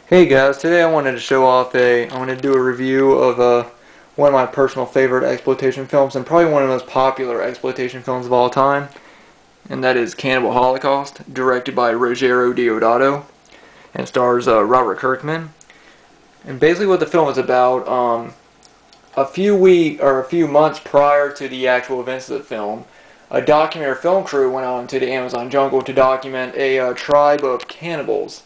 Hey guys, today I wanted to show off I wanted to do a review of one of my personal favorite exploitation films and probably one of the most popular exploitation films of all time, and that is Cannibal Holocaust, directed by Ruggero Deodato and stars Robert Kerman. And basically what the film is about, a few months prior to the actual events of the film, a documentary film crew went out into the Amazon jungle to document a tribe of cannibals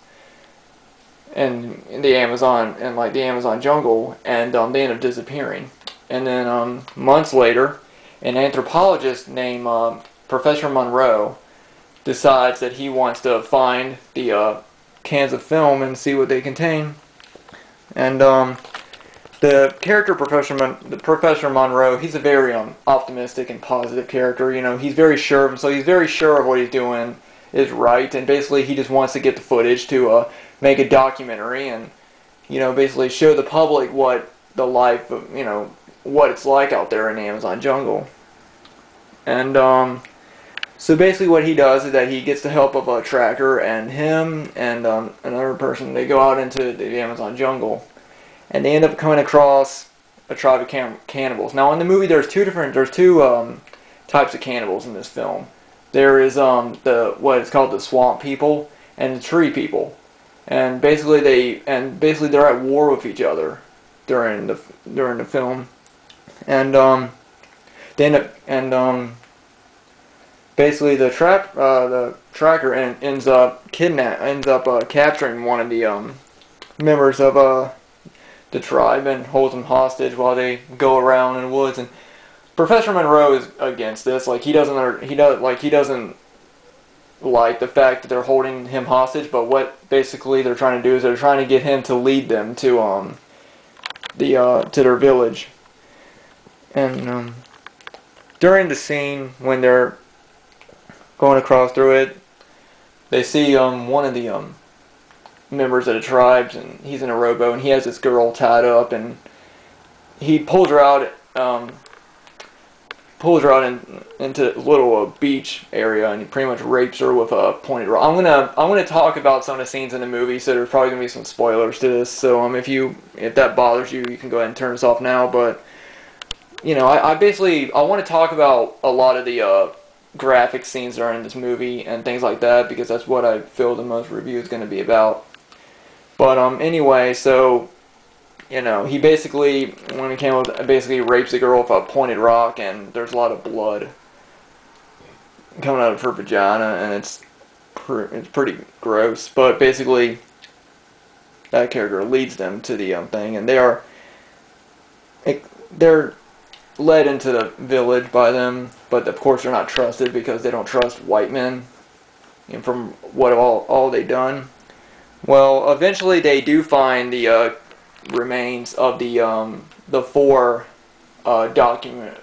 in the Amazon jungle, and they end up disappearing. And then months later, an anthropologist named Professor Monroe decides that he wants to find the cans of film and see what they contain. And the character Professor Monroe, he's a very optimistic and positive character. You know, he's very sure of himself. He's very sure of what he's doing is right, and basically he just wants to get the footage to make a documentary and, you know, basically show the public what the life of, you know, what it's like out there in the Amazon jungle. And so basically what he does is that he gets the help of a tracker, and him and another person, they go out into the Amazon jungle, and they end up coming across a tribe of cannibals. Now in the movie there's two types of cannibals in this film. There is what is called the swamp people and the tree people. And basically they're at war with each other during the film, and they end up basically the tracker ends up capturing one of the members of the tribe and holds him hostage while they go around in the woods. And Professor Monroe is against this. He doesn't like the fact that they're holding him hostage, but what basically they're trying to do is they're trying to get him to lead them to to their village. And during the scene when they're going across through it, they see one of the members of the tribes, and he's in a rowboat, and he has this girl tied up, and he pulls her out into a little beach area, and he pretty much rapes her with a pointed rock. I'm gonna talk about some of the scenes in the movie, so there's probably gonna be some spoilers to this. So if that bothers you, you can go ahead and turn this off now. But you know, I want to talk about a lot of the graphic scenes that are in this movie and things like that, because that's what I feel the most review is going to be about. But anyway, so, you know, he basically, when he came up, basically rapes the girl with a pointed rock, and there's a lot of blood coming out of her vagina, and it's pretty gross. But basically, that character leads them to the thing, and they're led into the village by them, but of course they're not trusted because they don't trust white men, and from what all they've done. Well, eventually they do find the remains of the four documentary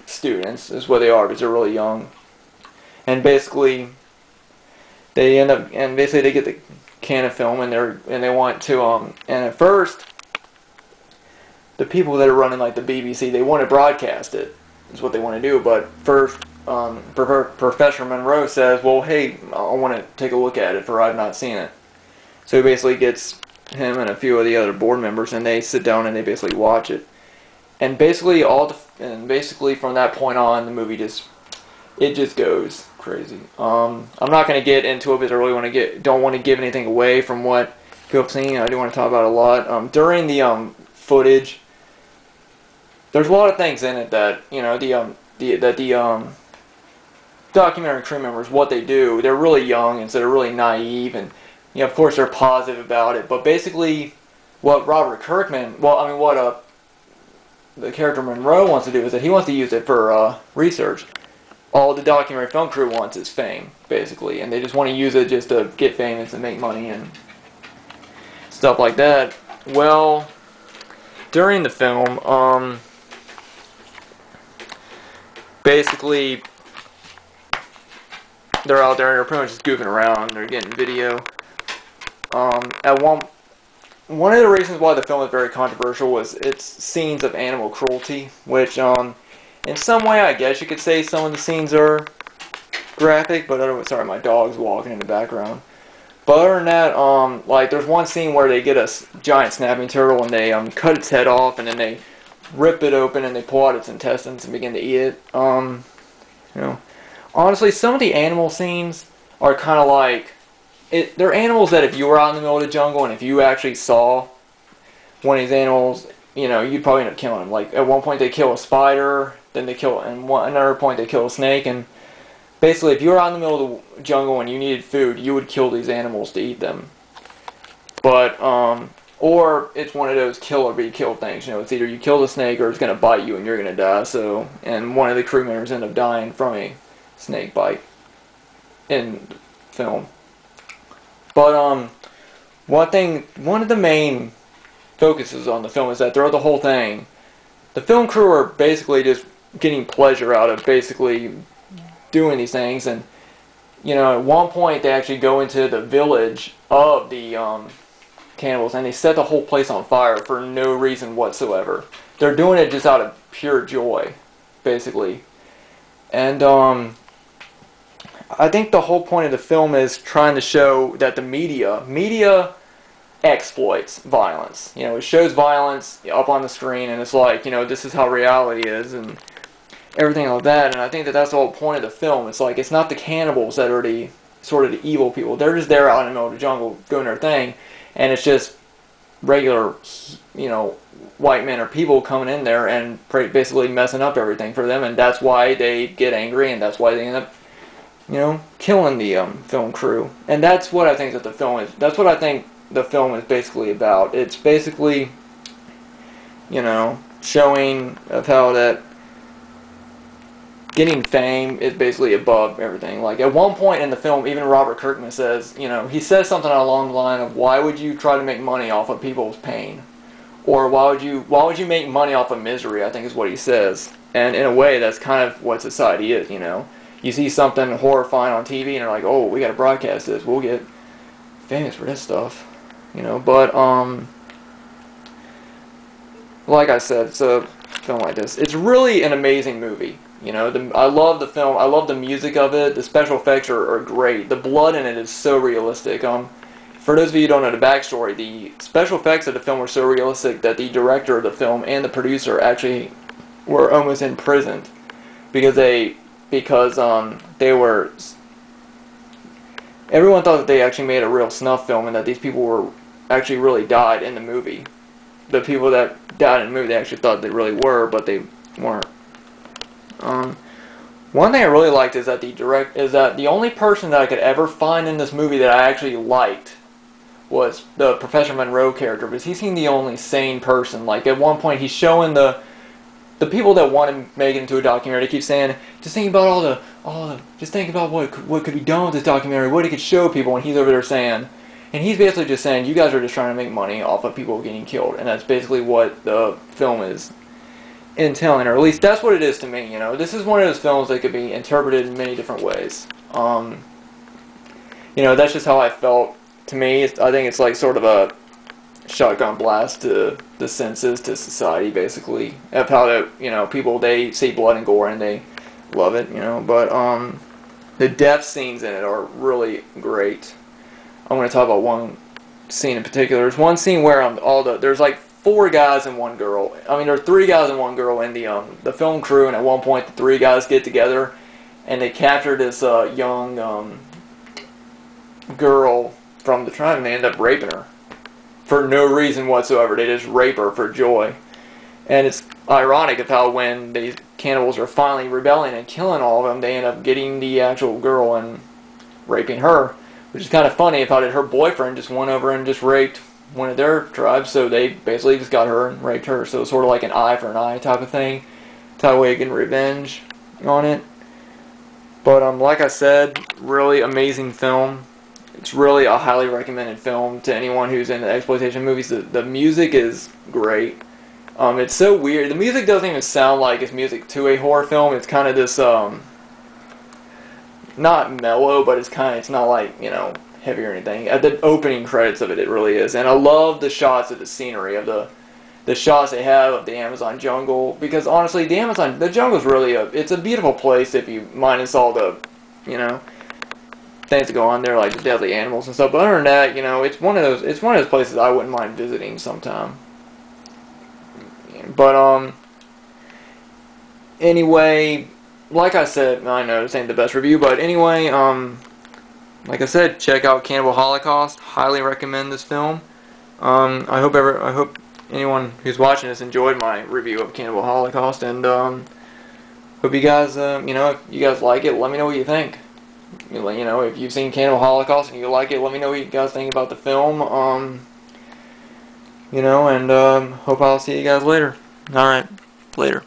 students is what they are, because they're really young, and basically they get the can of film, and they want to and at first the people that are running like the BBC, they want to broadcast it, is what they want to do, but first Professor Monroe says, well, hey, I want to take a look at it, for I've not seen it. So he basically gets him and a few of the other board members, and they sit down and they basically watch it. And basically from that point on, the movie just goes crazy. I'm not going to get into it because I don't want to give anything away from what people have seen. I do want to talk about it a lot. During the footage, there's a lot of things in it that, you know, the documentary crew members, what they do, they're really young, and so they're really naive, and, you know, of course they're positive about it, but basically what the character Monroe wants to do is that he wants to use it for research. All the documentary film crew wants is fame, basically, and they just want to use it just to get famous and make money and stuff like that. Well, during the film, basically they're out there and they're pretty much just goofing around. They're getting video. One of the reasons why the film is very controversial was its scenes of animal cruelty, which in some way I guess you could say some of the scenes are graphic, but sorry, my dog's walking in the background. But other than that, like there's one scene where they get a giant snapping turtle and they cut its head off and then they rip it open and they pull out its intestines and begin to eat it. You know, honestly, some of the animal scenes are kind of like they're animals that if you were out in the middle of the jungle and if you actually saw one of these animals, you know, you'd probably end up killing them. Like at one point they kill a spider, then they kill, and another point they kill a snake, and basically if you were out in the middle of the jungle and you needed food, you would kill these animals to eat them. But or it's one of those kill or be killed things. You know, it's either you kill the snake or it's gonna bite you and you're gonna die. So, and one of the crew members ended up dying from a snake bite in the film. But one of the main focuses on the film is that throughout the whole thing, the film crew are basically just getting pleasure out of basically doing these things. And you know, at one point they actually go into the village of the cannibals and they set the whole place on fire for no reason whatsoever. They're doing it just out of pure joy, basically. And I think the whole point of the film is trying to show that the media exploits violence. You know, it shows violence up on the screen, and it's like, you know, this is how reality is, and everything like that. And I think that that's the whole point of the film. It's like, it's not the cannibals that are the sort of the evil people. They're just there out in the middle of the jungle doing their thing, and it's just regular, you know, white men or people coming in there and basically messing up everything for them, and that's why they get angry, and that's why they end up, you know, killing the film crew. And that's what I think that the film is. That's what I think the film is basically about. It's basically, you know, showing of how that getting fame is basically above everything. Like at one point in the film, even Robert Kerman says, you know, he says something along the line of, "Why would you try to make money off of people's pain?" Or why would you make money off of misery? I think is what he says. And in a way, that's kind of what society is. You know, you see something horrifying on TV, and you're like, "Oh, we got to broadcast this. We'll get famous for this stuff." You know, but like I said, it's a film like this. It's really an amazing movie. You know, I love the film. I love the music of it. The special effects are great. The blood in it is so realistic. For those of you who don't know the backstory, the special effects of the film were so realistic that the director of the film and the producer actually were almost imprisoned because they were. Everyone thought that they actually made a real snuff film and that these people were actually really died in the movie. The people that died in the movie, they actually thought they really were, but they weren't. One thing I really liked is that the only person that I could ever find in this movie that I actually liked was the Professor Monroe character, because he seemed the only sane person. Like at one point he's showing the people that want to make it into a documentary. They keep saying, just think about just think about what could be done with this documentary, what it could show people, and he's over there saying, and he's basically just saying, you guys are just trying to make money off of people getting killed, and that's basically what the film is entailing, or at least that's what it is to me. You know, this is one of those films that could be interpreted in many different ways. You know, that's just how I felt. To me, I think it's like sort of a shotgun blast to the senses, to society, basically, of how that, you know, people, they see blood and gore and they love it, you know. But the death scenes in it are really great. I'm going to talk about one scene in particular. There's one scene where there's like 4 guys and 1 girl. I mean, there are 3 guys and 1 girl in the film crew, and at one point the 3 guys get together and they capture this young girl from the tribe, and they end up raping her for no reason whatsoever. They just rape her for joy. And it's ironic of how when the cannibals are finally rebelling and killing all of them, they end up getting the actual girl and raping her, which is kind of funny of how her boyfriend just went over and just raped one of their tribes, so they basically just got her and raped her. So it's sort of like an eye for an eye type of thing, type of way of getting revenge on it. But like I said, really amazing film. It's really a highly recommended film to anyone who's into exploitation movies. The music is great. It's so weird. The music doesn't even sound like it's music to a horror film. It's kind of this, not mellow, but it's not like, you know, heavy or anything. At the opening credits of it, it really is. And I love the shots of the scenery, of the shots they have of the Amazon jungle, because honestly, the jungle is really it's a beautiful place if you minus all the, you know, things that go on there, like the deadly animals and stuff. But other than that, you know, it's one of those places I wouldn't mind visiting sometime. But anyway, like I said, I know this ain't the best review, but anyway, like I said, check out Cannibal Holocaust. Highly recommend this film. I hope anyone who's watching this enjoyed my review of Cannibal Holocaust, and hope you guys, you know, if you guys like it, let me know what you think. You know, if you've seen Cannibal Holocaust and you like it, let me know what you guys think about the film. You know, and hope I'll see you guys later. All right, later.